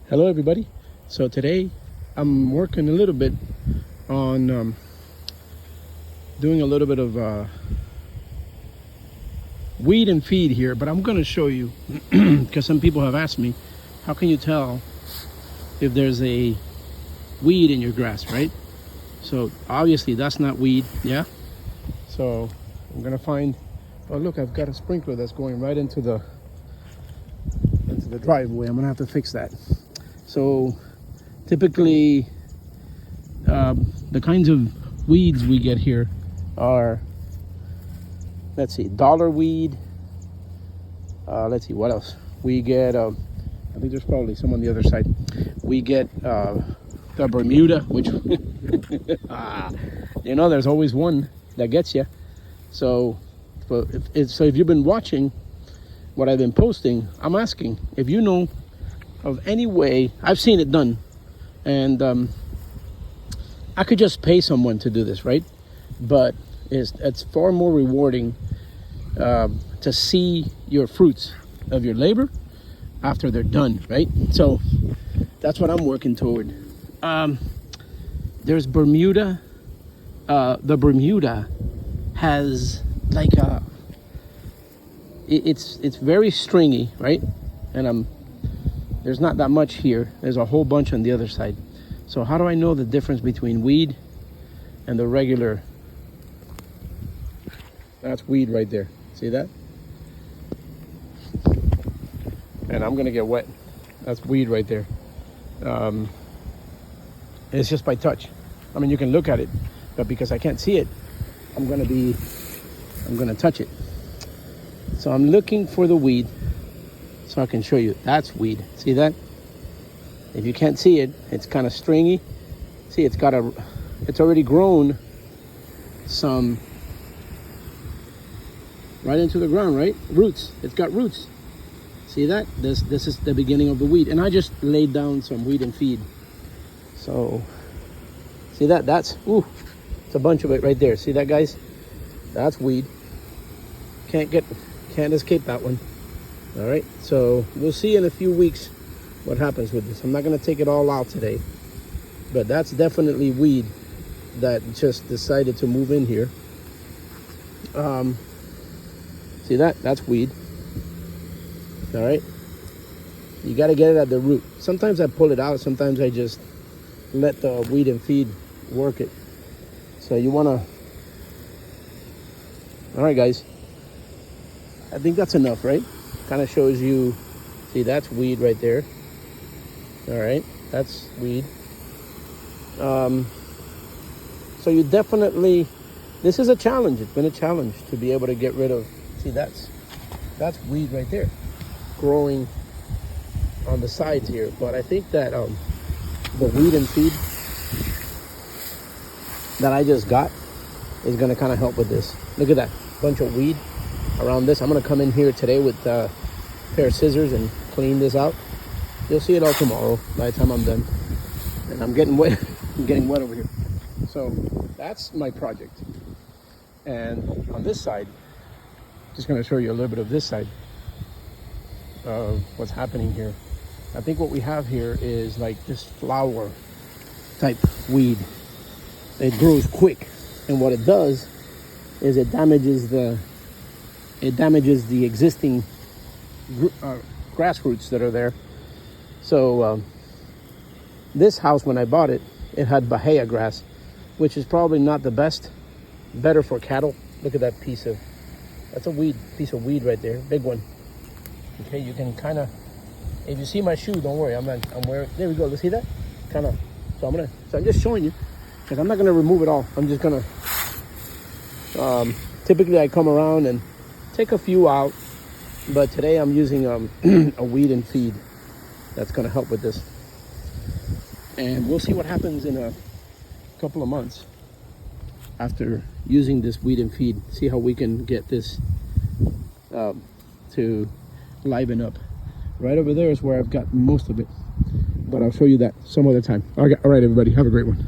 Hello everybody. So today I'm working a little bit on doing a little bit of weed and feed here, but I'm going to show you because some people have asked me, how can you tell if there's a weed in your grass, right? So obviously that's not weed, yeah? So I'm going to find, oh look, I've got a sprinkler that's going right into the driveway. I'm going to have to fix that. So typically the kinds of weeds we get here are, let's see, dollar weed. Let's see, what else? We get, I think there's probably some on the other side. We get the Bermuda, which, you know, there's always one that gets you. So, if you've been watching what I've been posting, I'm asking if you know of any way. I've seen it done, and I could just pay someone to do this, right? But it's far more rewarding to see your fruits of your labor after they're done, right? So that's what I'm working toward. There's Bermuda. The Bermuda has like it's very stringy, right? And there's not that much here. There's a whole bunch on the other side. So how do I know the difference between weed and the regular? That's weed right there. See that? And I'm gonna get wet. That's weed right there. It's just by touch. I mean, you can look at it, but because I can't see it, I'm gonna touch it. So I'm looking for the weed so I can show you. That's weed. See that? If you can't see it, it's kind of stringy. See, it's already grown some right into the ground, right? Roots. It's got roots. See that? This is the beginning of the weed. And I just laid down some weed and feed. So, see that? It's a bunch of it right there. See that, guys? That's weed. Can't escape that one. All right, so we'll see in a few weeks what happens with this. I'm not going to take it all out today, but that's definitely weed that just decided to move in here. See that? That's weed. All right, you got to get it at the root. Sometimes I pull it out. Sometimes I just let the weed and feed work it. So you want to. All right, guys. I think that's enough, right? Kind of shows you. See, that's weed right there. All right, that's weed. So you definitely, this is a challenge. It's been a challenge to be able to get rid of. See, that's weed right there, growing on the sides here. But I think that the weed and feed that I just got is gonna kind of help with this. Look at that bunch of weed around this. I'm gonna come in here today with a pair of scissors and clean this out. You'll see it all tomorrow by the time I'm done. And I'm getting wet. I'm getting wet over here. So that's my project. And on this side, just gonna show you a little bit of this side of what's happening here. I think what we have here is like this flower type weed. It grows quick, and what it does is it damages the existing grass roots that are there. So this house, when I bought it, it had Bahia grass, which is probably not the best. Better for cattle. Look at that that's a piece of weed right there, big one. Okay, you can kind of, if you see my shoe, don't worry, I'm wearing, there we go, see that? Kind of, so I'm just showing you, because I'm not gonna remove it all. I'm just gonna, typically I come around and take a few out, but today I'm using a weed and feed that's gonna help with this. And we'll see what happens in a couple of months after using this weed and feed. See how we can get this to liven up. Right over there is where I've got most of it, but I'll show you that some other time. All right, everybody, have a great one.